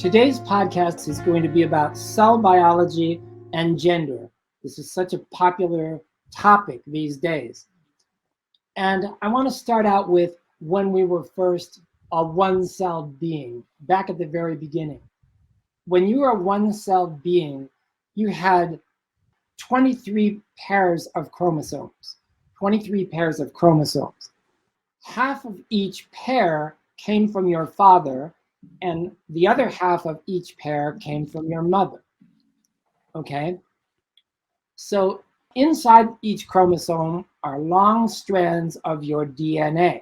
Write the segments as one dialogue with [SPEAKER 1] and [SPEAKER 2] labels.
[SPEAKER 1] Today's podcast is going to be about cell biology and gender. This is such a popular topic these days. And I want to start out with when we were first a one-celled being, back at the very beginning. When you were a one-celled being, you had 23 pairs of chromosomes. 23 pairs of chromosomes. Half of each pair came from your father, and the other half of each pair came from your mother. Okay? So inside each chromosome are long strands of your DNA.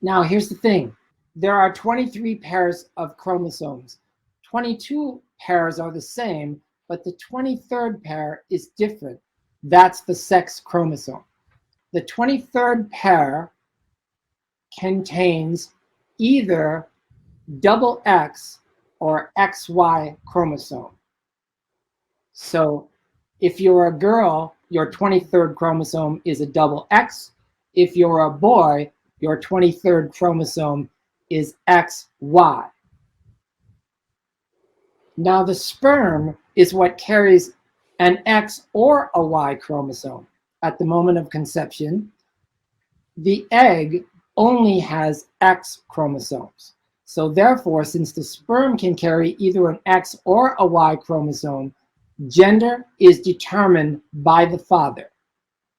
[SPEAKER 1] Now, here's the thing. There are 23 pairs of chromosomes. 22 pairs are the same, but the 23rd pair is different. That's the sex chromosome. The 23rd pair contains either double X or XY chromosome. So if you're a girl, your 23rd chromosome is a double X. If you're a boy, your 23rd chromosome is XY. Now the sperm is what carries an X or a Y chromosome at the moment of conception. The egg only has X chromosomes. So therefore, since the sperm can carry either an X or a Y chromosome, gender is determined by the father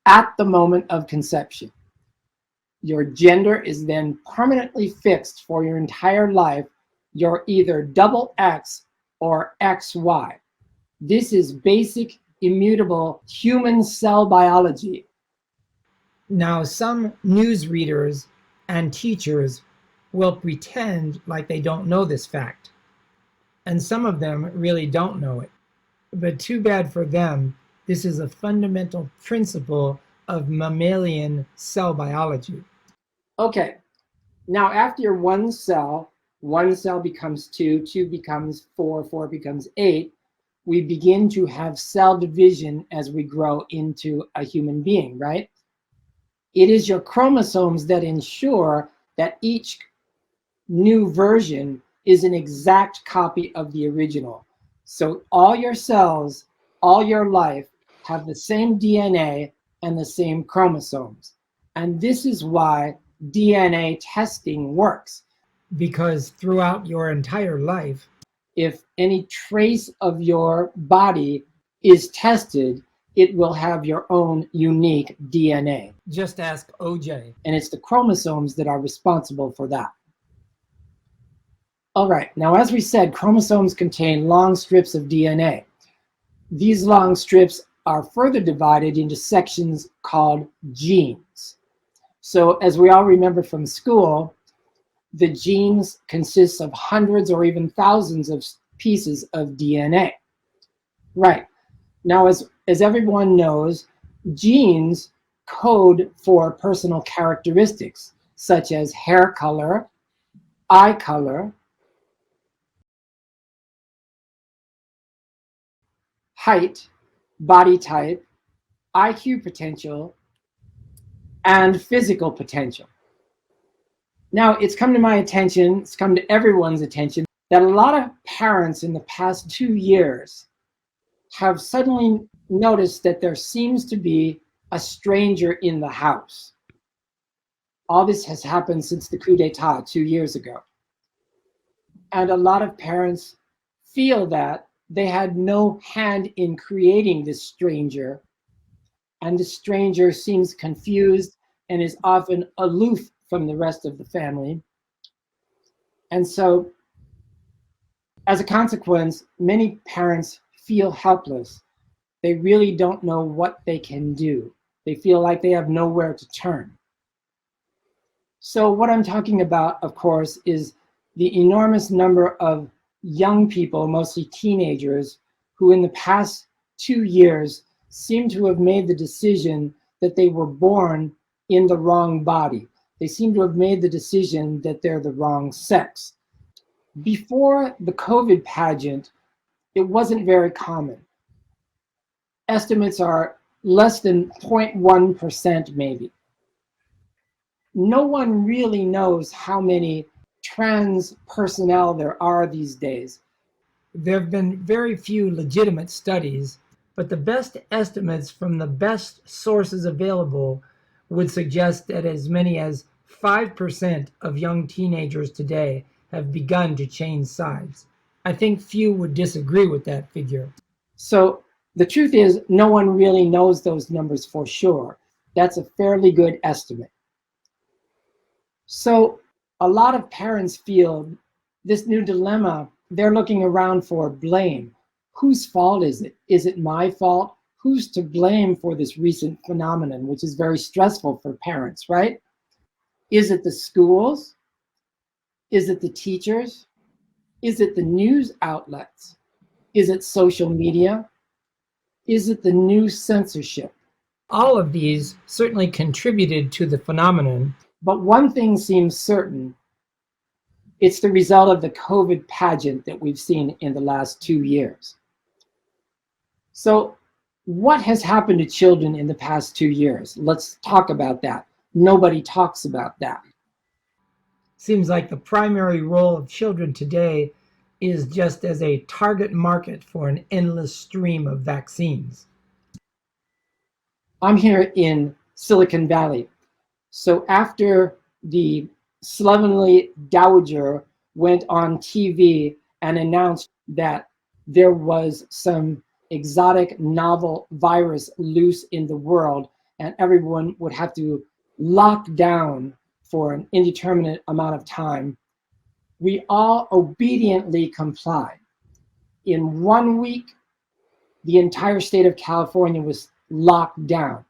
[SPEAKER 1] at the moment of conception. Your gender is then permanently fixed for your entire life. You're either double X or XY. This is basic, immutable human cell biology. Now, some news readers and teachers will pretend like they don't know this fact. And some of them really don't know it. But too bad for them. This is a fundamental principle of mammalian cell biology. Okay, now after your one cell becomes two becomes four becomes eight. We begin to have cell division as we grow into a human being, right? It is your chromosomes that ensure that each new version is an exact copy of the original. So all your cells, all your life, have the same DNA and the same chromosomes. And this is why DNA testing works. Because throughout your entire life, if any trace of your body is tested, it will have your own unique DNA. Just ask OJ. And it's the chromosomes that are responsible for that. All right, now as we said, chromosomes contain long strips of DNA. These long strips are further divided into sections called genes. So as we all remember from school, the genes consist of hundreds or even thousands of pieces of DNA. Right. Now, as everyone knows, genes code for personal characteristics, such as hair color, eye color, height, body type, IQ potential, and physical potential. Now, it's come to my attention, it's come to everyone's attention, that a lot of parents in the past 2 years have suddenly noticed that there seems to be a stranger in the house. All this has happened since the coup d'etat 2 years ago. And a lot of parents feel that they had no hand in creating this stranger, and the stranger seems confused and is often aloof from the rest of the family. And so, as a consequence, many parents feel helpless. They really don't know what they can do. They feel like they have nowhere to turn. So what I'm talking about, of course, is the enormous number of young people, mostly teenagers, who in the past 2 years seem to have made the decision that they were born in the wrong body. They seem to have made the decision that they're the wrong sex. Before the COVID pageant, it wasn't very common. Estimates are less than 0.1% maybe. No one really knows how many trans personnel there are these days. There have been very few legitimate studies, but the best estimates from the best sources available would suggest that as many as 5% of young teenagers today have begun to change sides. I think few would disagree with that figure. So the truth is, no one really knows those numbers for sure. That's a fairly good estimate. So a lot of parents feel this new dilemma. They're looking around for blame. Whose fault is it? Is it my fault? Who's to blame for this recent phenomenon, which is very stressful for parents, right? Is it the schools? Is it the teachers? Is it the news outlets? Is it social media? Is it the new censorship? All of these certainly contributed to the phenomenon, but one thing seems certain. It's the result of the COVID pageant that we've seen in the last 2 years. So what has happened to children in the past 2 years? Let's talk about that. Nobody talks about that. Seems like the primary role of children today is just as a target market for an endless stream of vaccines. I'm here in Silicon Valley. So after the slovenly dowager went on TV and announced that there was some exotic novel virus loose in the world and everyone would have to lock down for an indeterminate amount of time, we all obediently complied. In 1 week, the entire state of California was locked down.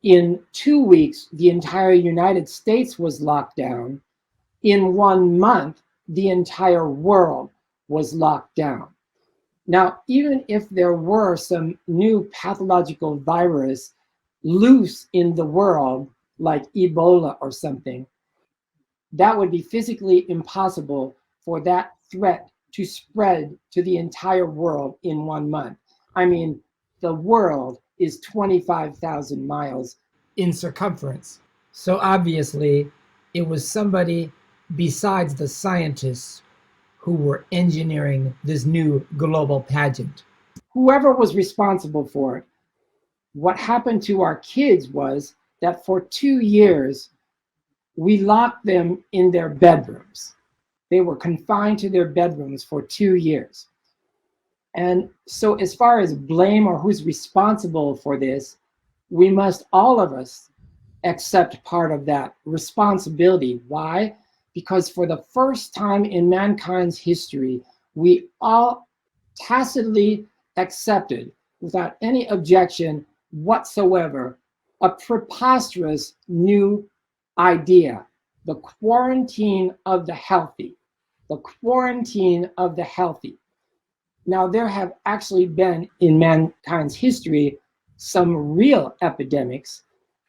[SPEAKER 1] In 2 weeks, the entire United States was locked down. In 1 month, the entire world was locked down. Now, even if there were some new pathological virus loose in the world, like Ebola or something, that would be physically impossible for that threat to spread to the entire world in 1 month. I mean, the world is 25,000 miles in circumference. So obviously, it was somebody besides the scientists who were engineering this new global pageant. Whoever was responsible for it, what happened to our kids was that for 2 years, we locked them in their bedrooms. They were confined to their bedrooms for 2 years. And so as far as blame or who's responsible for this, we must, all of us, accept part of that responsibility. Why? Because for the first time in mankind's history, we all tacitly accepted, without any objection whatsoever, a preposterous new idea: the quarantine of the healthy. The quarantine of the healthy. Now, there have actually been in mankind's history some real epidemics,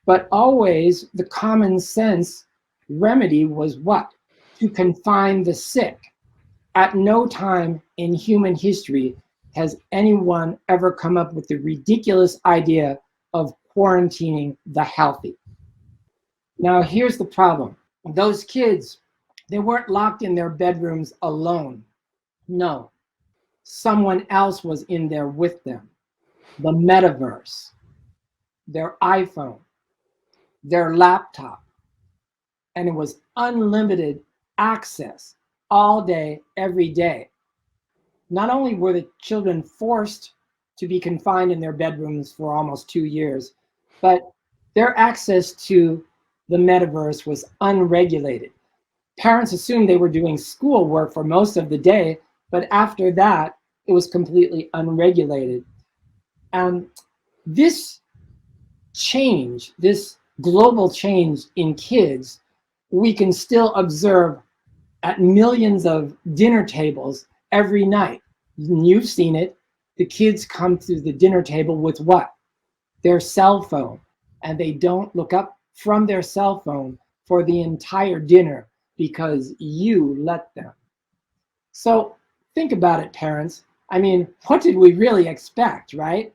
[SPEAKER 1] but always the common sense remedy was what? To confine the sick. At no time in human history has anyone ever come up with the ridiculous idea of quarantining the healthy. Now, here's the problem. Those kids, they weren't locked in their bedrooms alone. No, someone else was in there with them. The metaverse, their iPhone, their laptop, and it was unlimited access all day, every day. Not only were the children forced to be confined in their bedrooms for almost 2 years, but their access to the metaverse was unregulated. Parents assumed they were doing schoolwork for most of the day, but after that, it was completely unregulated. And this change, this global change in kids, we can still observe at millions of dinner tables every night. You've seen it. The kids come to the dinner table with what? Their cell phone, and they don't look up from their cell phone for the entire dinner because you let them. So think about it, parents. I mean, what did we really expect, right?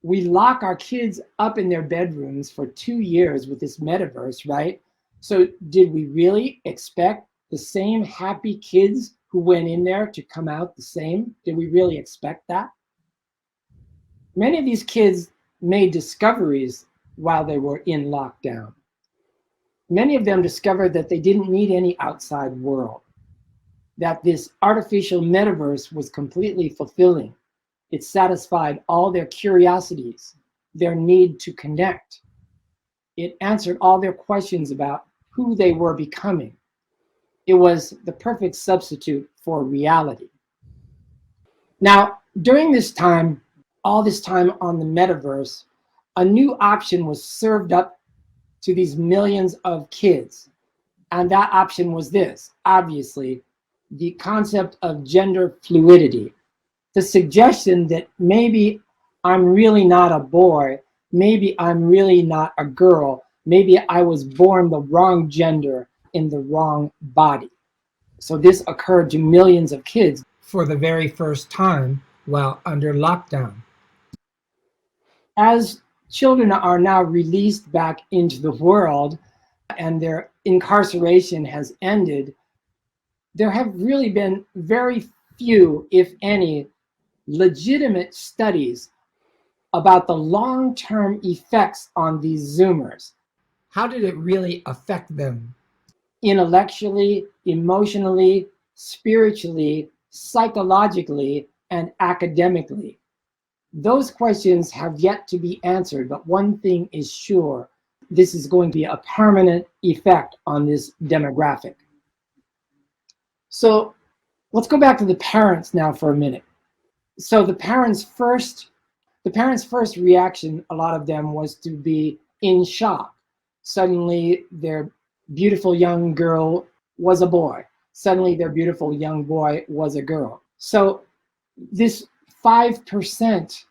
[SPEAKER 1] We lock our kids up in their bedrooms for 2 years with this metaverse, right? So did we really expect the same happy kids who went in there to come out the same? Did we really expect that? Many of these kids made discoveries while they were in lockdown. Many of them discovered that they didn't need any outside world, that this artificial metaverse was completely fulfilling. It satisfied all their curiosities, their need to connect. It answered all their questions about who they were becoming. It was the perfect substitute for reality. Now, during this time, all this time on the metaverse, a new option was served up to these millions of kids. And that option was this, obviously, the concept of gender fluidity. The suggestion that maybe I'm really not a boy, maybe I'm really not a girl, maybe I was born the wrong gender in the wrong body. So this occurred to millions of kids for the very first time while under lockdown. As children are now released back into the world and their incarceration has ended, there have really been very few, if any, legitimate studies about the long-term effects on these Zoomers. How did it really affect them? Intellectually, emotionally, spiritually, psychologically, and academically. Those questions have yet to be answered, but one thing is sure, this is going to be a permanent effect on this demographic. So let's go back to the parents now for a minute. So the parents' first reaction, a lot of them, was to be in shock. Suddenly their beautiful young girl was a boy. Suddenly their beautiful young boy was a girl. So this 5%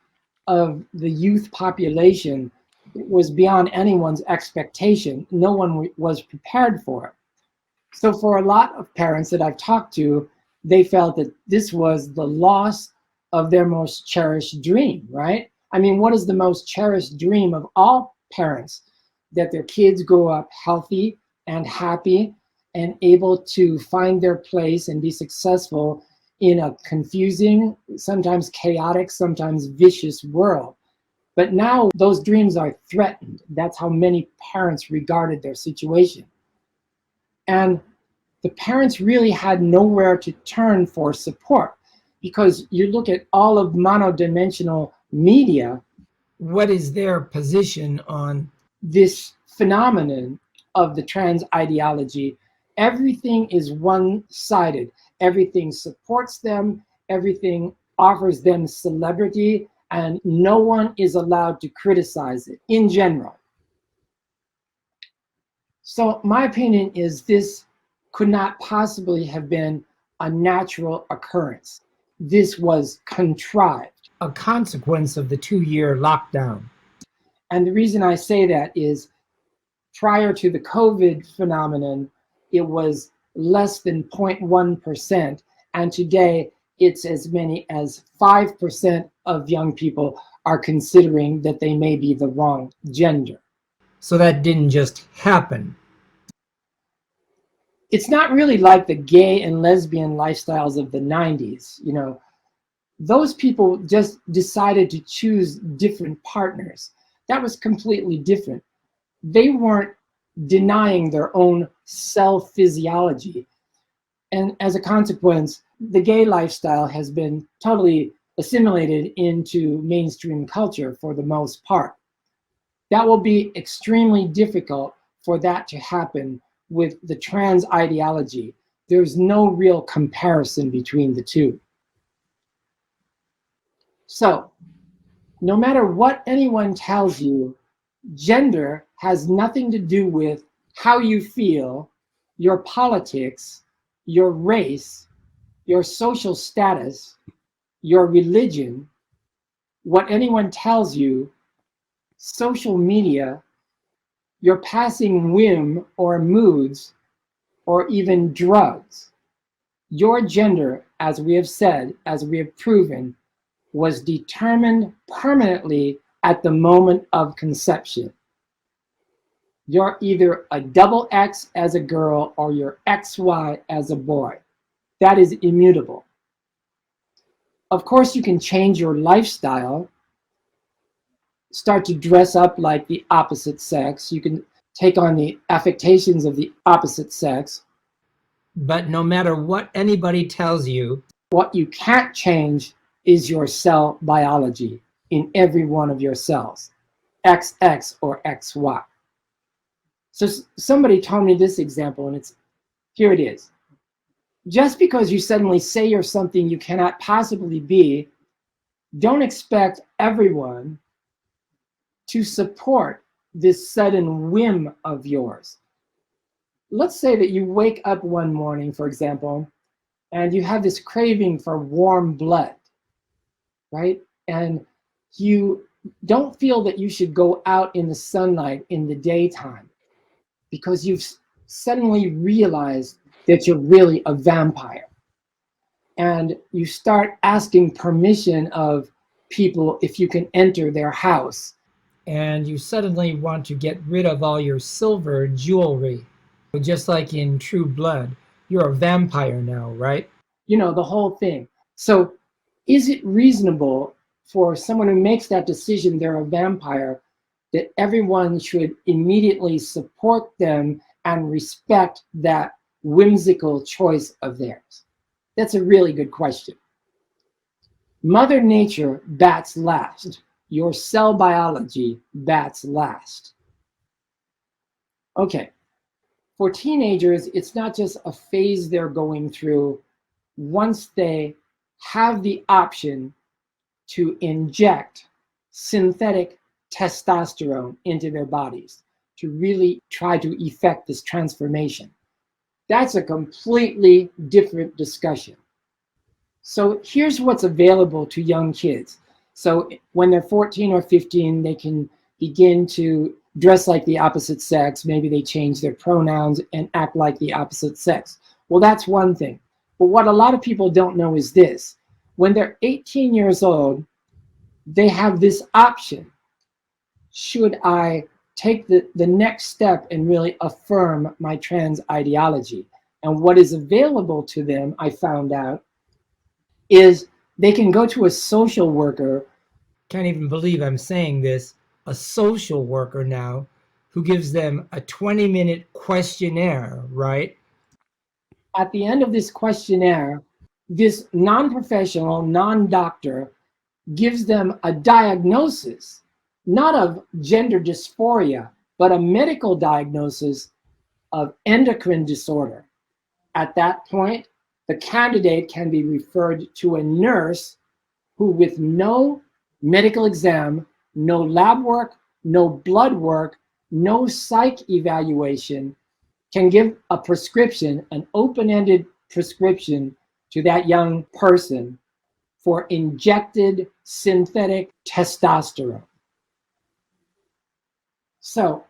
[SPEAKER 1] of the youth population was beyond anyone's expectation. No one was prepared for it. So for a lot of parents that I've talked to, they felt that this was the loss of their most cherished dream, right? I mean, what is the most cherished dream of all parents? That their kids grow up healthy and happy and able to find their place and be successful in a confusing, sometimes chaotic, sometimes vicious world. But now those dreams are threatened. That's how many parents regarded their situation. And the parents really had nowhere to turn for support, because you look at all of monodimensional media, what is their position on this phenomenon of the trans ideology? Everything is one-sided. Everything supports them, everything offers them celebrity, and no one is allowed to criticize it in general. So my opinion is this could not possibly have been a natural occurrence. This was contrived, a consequence of the 2-year lockdown. And the reason I say that is prior to the COVID phenomenon, it was less than 0.1%. And today it's as many as 5% of young people are considering that they may be the wrong gender. So that didn't just happen. It's not really like the gay and lesbian lifestyles of the 90s. You know, those people just decided to choose different partners. That was completely different. They weren't denying their own self-physiology. And as a consequence, the gay lifestyle has been totally assimilated into mainstream culture for the most part. That will be extremely difficult for that to happen with the trans ideology. There's no real comparison between the two. So, no matter what anyone tells you, gender has nothing to do with how you feel, your politics, your race, your social status, your religion, what anyone tells you, social media, your passing whim or moods, or even drugs. Your gender, as we have said, as we have proven, was determined permanently at the moment of conception. You're either a double X as a girl or you're XY as a boy. That is immutable. Of course, you can change your lifestyle, start to dress up like the opposite sex. You can take on the affectations of the opposite sex.
[SPEAKER 2] But no matter what anybody tells you,
[SPEAKER 1] what you can't change is your cell biology in every one of your cells, XX or XY. So somebody told me this example, and here it is. Just because you suddenly say you're something you cannot possibly be, don't expect everyone to support this sudden whim of yours. Let's say that you wake up one morning, for example, and you have this craving for warm blood, right? And you don't feel that you should go out in the sunlight in the daytime because you've suddenly realized that you're really a vampire. And you start asking permission of people if you can enter their house.
[SPEAKER 2] and you suddenly want to get rid of all your silver jewelry, just like in True Blood, you're a vampire now, right?
[SPEAKER 1] You know, the whole thing. So is it reasonable for someone who makes that decision they're a vampire that everyone should immediately support them and respect that whimsical choice of theirs? That's a really good question. Mother Nature bats last. Your cell biology bats last. Okay, for teenagers, it's not just a phase they're going through. Once they have the option to inject synthetic testosterone into their bodies to really try to effect this transformation, that's a completely different discussion. So here's what's available to young kids. So when they're 14 or 15, they can begin to dress like the opposite sex. Maybe they change their pronouns and act like the opposite sex. Well, that's one thing. But what a lot of people don't know is this. When they're 18 years old, they have this option. Should I take the next step and really affirm my trans ideology? And what is available to them, I found out, is they can go to a social worker.
[SPEAKER 2] Can't even believe I'm saying this, a social worker now who gives them a 20-minute questionnaire, right?
[SPEAKER 1] At the end of this questionnaire, this non-professional, non-doctor gives them a diagnosis, not of gender dysphoria, but a medical diagnosis of endocrine disorder. At that point, the candidate can be referred to a nurse who, with no medical exam, no lab work, no blood work, no psych evaluation, can give a prescription, an open-ended prescription to that young person for injected synthetic testosterone. So,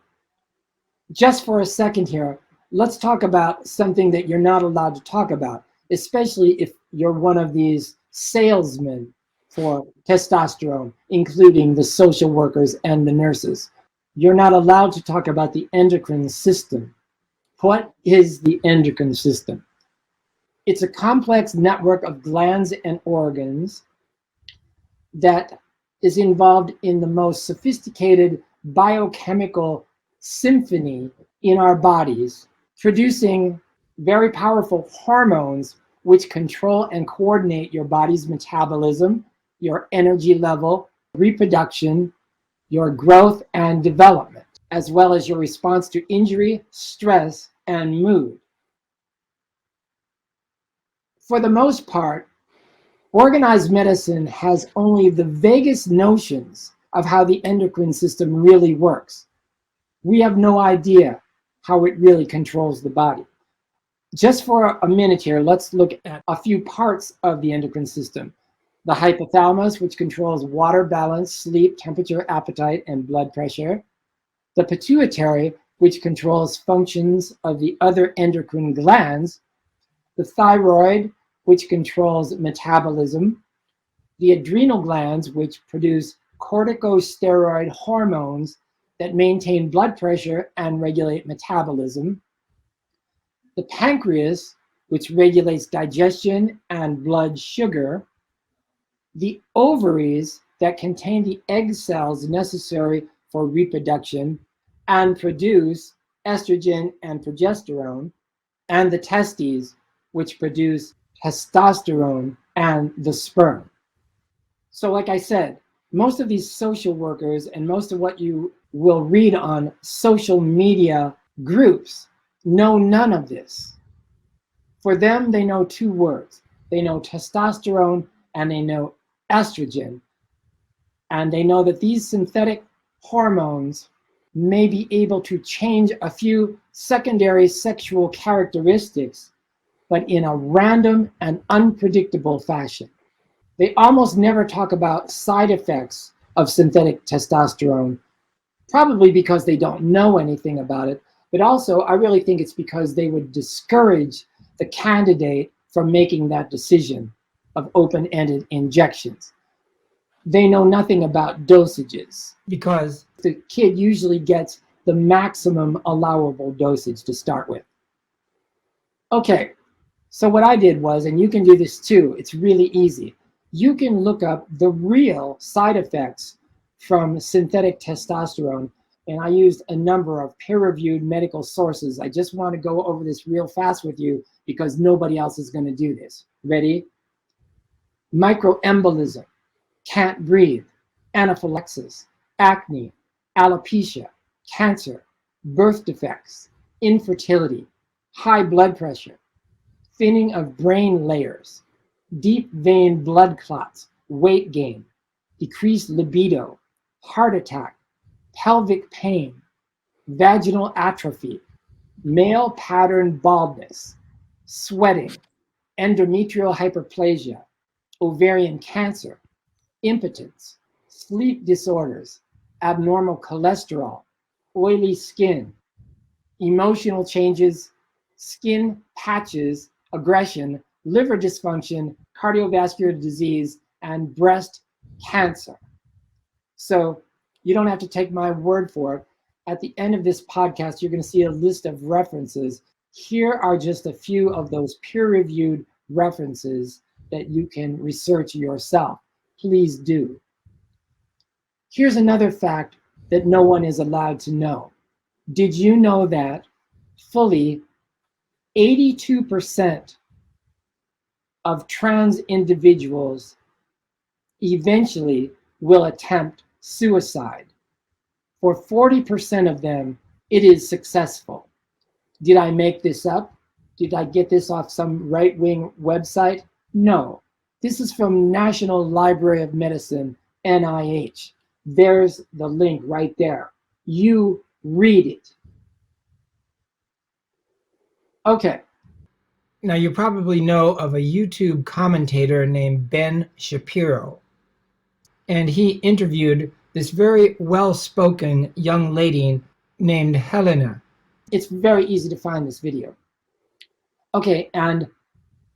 [SPEAKER 1] just for a second here, let's talk about something that you're not allowed to talk about, especially if you're one of these salesmen for testosterone, including the social workers and the nurses. You're not allowed to talk about the endocrine system. What is the endocrine system? It's a complex network of glands and organs that is involved in the most sophisticated biochemical symphony in our bodies, producing very powerful hormones which control and coordinate your body's metabolism, your energy level, reproduction, your growth and development, as well as your response to injury, stress, and mood. For the most part, organized medicine has only the vaguest notions of how the endocrine system really works. We have no idea how it really controls the body. Just for a minute here, let's look at a few parts of the endocrine system. The hypothalamus, which controls water balance, sleep, temperature, appetite, and blood pressure. The pituitary, which controls functions of the other endocrine glands. The thyroid, which controls metabolism. The adrenal glands, which produce corticosteroid hormones that maintain blood pressure and regulate metabolism, the pancreas, which regulates digestion and blood sugar, the ovaries that contain the egg cells necessary for reproduction and produce estrogen and progesterone, and the testes, which produce testosterone and the sperm. So like I said, most of these social workers and most of what you will read on social media groups know none of this. For them, they know two words. They know testosterone and they know estrogen. And they know that these synthetic hormones may be able to change a few secondary sexual characteristics, but in a random and unpredictable fashion. They almost never talk about side effects of synthetic testosterone, probably because they don't know anything about it, but also I really think it's because they would discourage the candidate from making that decision of open-ended injections. They know nothing about dosages
[SPEAKER 2] Because
[SPEAKER 1] the kid usually gets the maximum allowable dosage to start with. Okay, so what I did was, and you can do this too, it's really easy. You can look up the real side effects from synthetic testosterone, and I used a number of peer-reviewed medical sources. I just want to go over this real fast with you because nobody else is going to do this. Ready? Microembolism, can't breathe, anaphylaxis, acne, alopecia, cancer, birth defects, infertility, high blood pressure, thinning of brain layers, deep vein blood clots, weight gain, decreased libido, heart attack, pelvic pain, vaginal atrophy, male pattern baldness, sweating, endometrial hyperplasia, ovarian cancer, impotence, sleep disorders, abnormal cholesterol, oily skin, emotional changes, skin patches, aggression, liver dysfunction, cardiovascular disease, and breast cancer. So you don't have to take my word for it. At the end of this podcast, you're going to see a list of references. Here are just a few of those peer-reviewed references that you can research yourself. Please do. Here's another fact that no one is allowed to know. Did you know that fully 82% of trans individuals eventually will attempt suicide? For 40% of them, it is successful. Did I make this up? Did I get this off some right-wing website? No. This is from National Library of Medicine, NIH. There's the link right there. You read it. Okay.
[SPEAKER 2] now you probably know of a YouTube commentator named Ben Shapiro. And he interviewed this very well-spoken young lady named Helena.
[SPEAKER 1] It's very easy to find this video. Okay, and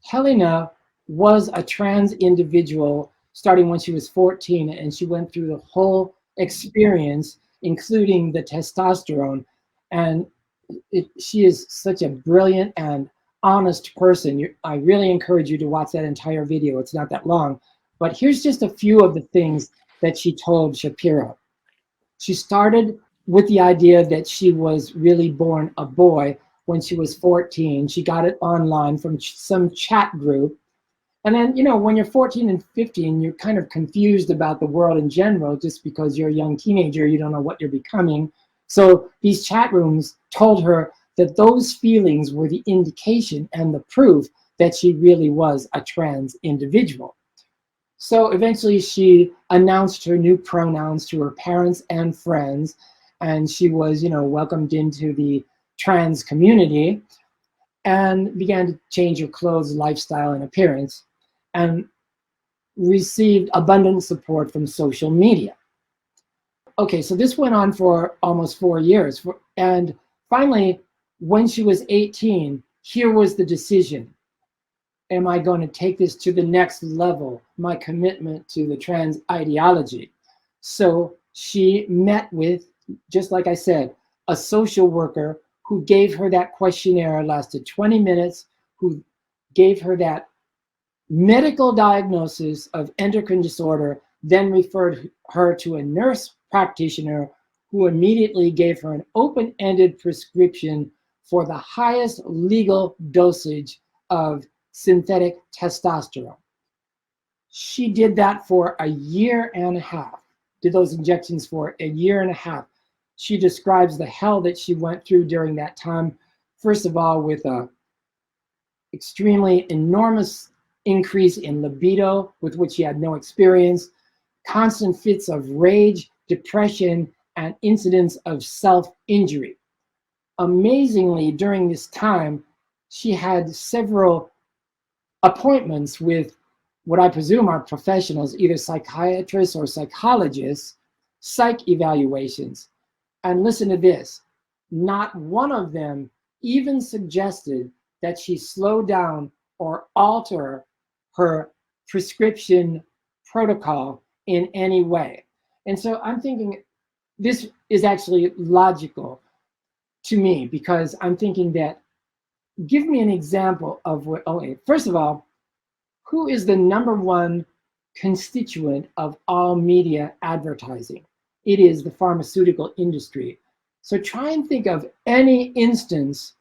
[SPEAKER 1] Helena was a trans individual starting when she was 14, and she went through the whole experience, including the testosterone. And she is such a brilliant and honest person. I really encourage you to watch that entire video. It's not that long. But here's just a few of the things that she told Shapiro. She started with the idea that she was really born a boy when she was 14. She got it online from some chat group. And then, you know, when you're 14 and 15, you're kind of confused about the world in general, just because you're a young teenager, you don't know what you're becoming. So these chat rooms told her that those feelings were the indication and the proof that she really was a trans individual. So eventually she announced her new pronouns to her parents and friends, and she was, you know, welcomed into the trans community and began to change her clothes, lifestyle, and appearance, and received abundant support from social media. Okay, so this went on for almost 4 years. And finally, when she was 18, here was the decision. Am I going to take this to the next level, my commitment to the trans ideology? So she met with just like I said, a social worker who gave her that questionnaire, lasted 20 minutes, who gave her that medical diagnosis of endocrine disorder, then referred her to a nurse practitioner who immediately gave her an open-ended prescription for the highest legal dosage of synthetic testosterone. She did that for a year and a half, did those injections for a year and a half. She describes the hell that she went through during that time. First of all, with a extremely enormous increase in libido with which she had no experience, constant fits of rage, depression, and incidents of self-injury. Amazingly, during this time, she had several appointments with what I presume are professionals, either psychiatrists or psychologists, psych evaluations. And listen to this, not one of them even suggested that she slow down or alter her prescription protocol in any way. And so I'm thinking this is actually logical to me, because I'm thinking that, give me an example of what, okay, first of all, who is the number one constituent of all media advertising? It is the pharmaceutical industry. So try and think of any instance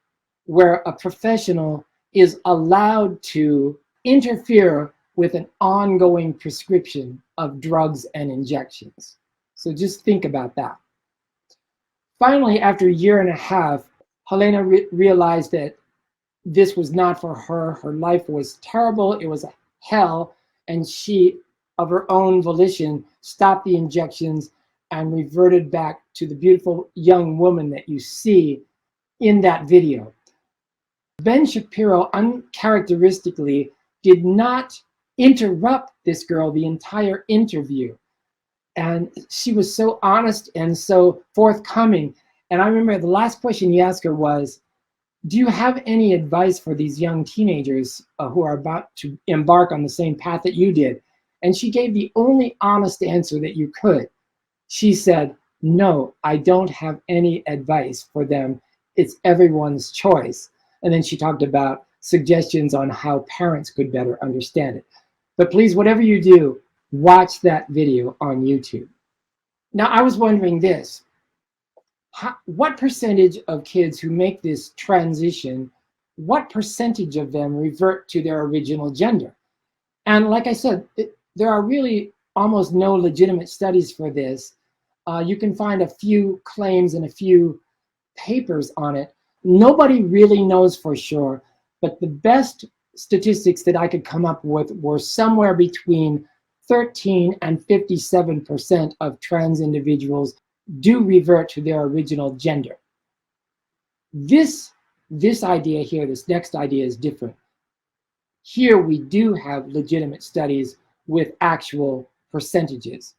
[SPEAKER 1] where a professional is allowed to interfere with an ongoing prescription of drugs and injections. So just think about that. Finally, after a year and a half, Helena realized that this was not for her. Her life was terrible. It was a hell. And she, of her own volition, stopped the injections and reverted back to the beautiful young woman that you see in that video. Ben Shapiro uncharacteristically did not interrupt this girl the entire interview. And she was so honest and so forthcoming. And I remember the last question he asked her was, do you have any advice for these young teenagers who are about to embark on the same path that you did? And she gave the only honest answer that you could. She said, no, I don't have any advice for them. It's everyone's choice. And then she talked about suggestions on how parents could better understand it. But please, whatever you do, watch that video on YouTube. Now, I was wondering this. What percentage of kids who make this transition, what percentage of them revert to their original gender? And like I said, there are really almost no legitimate studies for this. You can find a few claims and a few papers on it. Nobody really knows for sure, but the best statistics that I could come up with were somewhere between 13 and 57% of trans individuals do revert to their original gender. This idea here, this next idea, is different. Here we do have legitimate studies with actual percentages.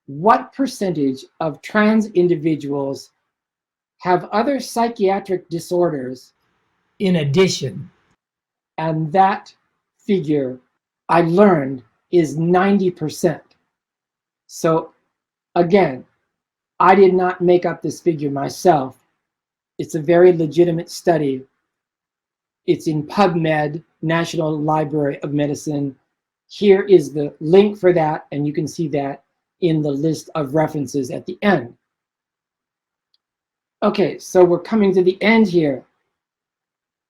[SPEAKER 1] What percentage of trans individuals have other psychiatric disorders
[SPEAKER 2] In addition,
[SPEAKER 1] and that figure, I learned, is 90%. So again, I did not make up this figure myself. It's a very legitimate study. It's in PubMed, National Library of Medicine. Here is the link for that, and you can see that in the list of references at the end. Okay, so we're coming to the end here.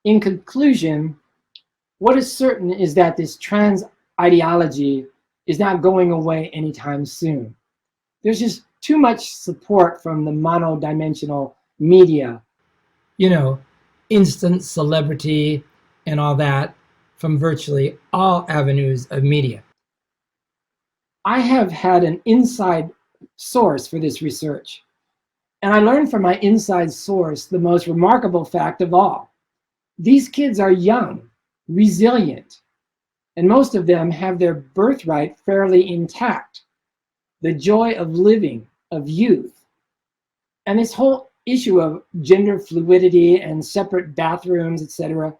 [SPEAKER 1] In conclusion, what is certain is that this trans ideology is not going away anytime soon. There's just too much support from the monodimensional media.
[SPEAKER 2] you know, instant celebrity and all that from virtually all avenues of media.
[SPEAKER 1] I have had an inside source for this research, and I learned from my inside source the most remarkable fact of all. These kids are young, resilient, and most of them have their birthright fairly intact. The joy of living, of youth. And this whole issue of gender fluidity and separate bathrooms, etc.,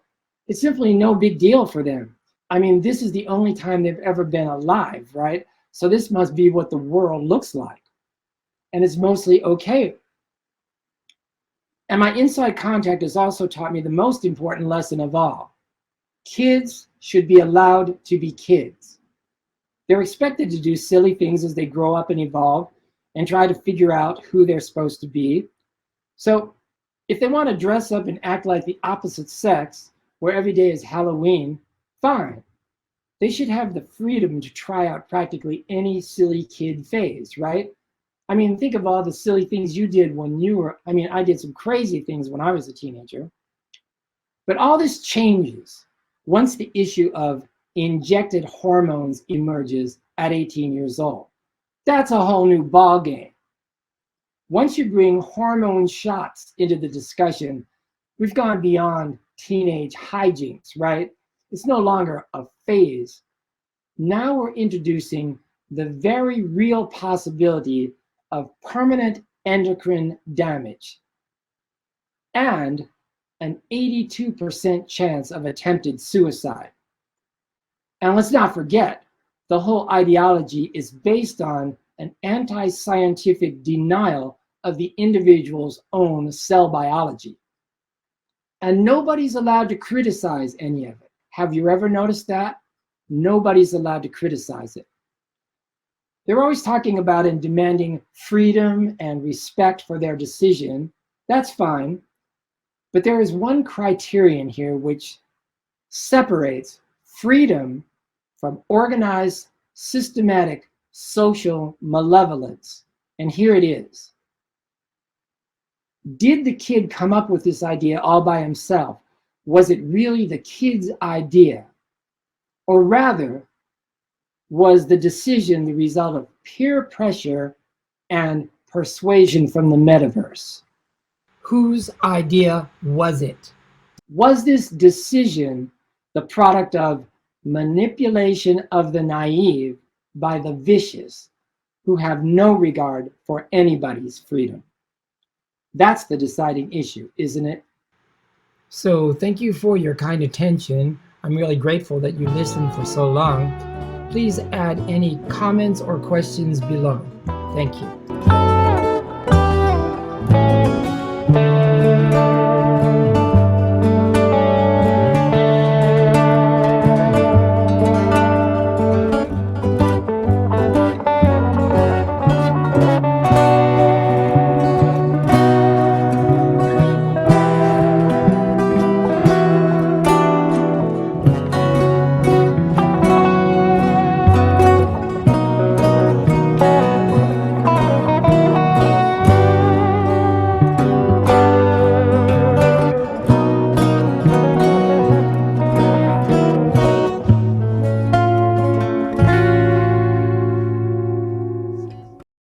[SPEAKER 1] it's simply no big deal for them. I mean, this is the only time they've ever been alive, right? So this must be what the world looks like. and it's mostly okay. And my inside contact has also taught me the most important lesson of all. Kids should be allowed to be kids. They're expected to do silly things as they grow up and evolve and try to figure out who they're supposed to be. So if they want to dress up and act like the opposite sex, where every day is Halloween, fine. They should have the freedom to try out practically any silly kid phase, right? I mean, think of all the silly things you did when you were, I did some crazy things when I was a teenager. But all this changes once the issue of injected hormones emerges at 18 years old. That's a whole new ball game. Once you bring hormone shots into the discussion, we've gone beyond teenage hijinks, right? It's no longer a phase. Now we're introducing the very real possibility of permanent endocrine damage and an 82% chance of attempted suicide. And let's not forget, the whole ideology is based on an anti-scientific denial of the individual's own cell biology. And nobody's allowed to criticize any of it. Have you ever noticed that? Nobody's allowed to criticize it. They're always talking about and demanding freedom and respect for their decision. That's fine. But there is one criterion here which separates freedom from organized, systematic, social malevolence. And here it is. Did the kid come up with this idea all by himself? Was it really the kid's idea? Or rather, was the decision the result of peer pressure and persuasion from the metaverse?
[SPEAKER 2] Whose idea was it?
[SPEAKER 1] Was this decision the product of manipulation of the naive by the vicious who have no regard for anybody's freedom? That's the deciding issue, isn't it?
[SPEAKER 2] So thank you for your kind attention. I'm really grateful that you listened for so long. Please add any comments or questions below. Thank you.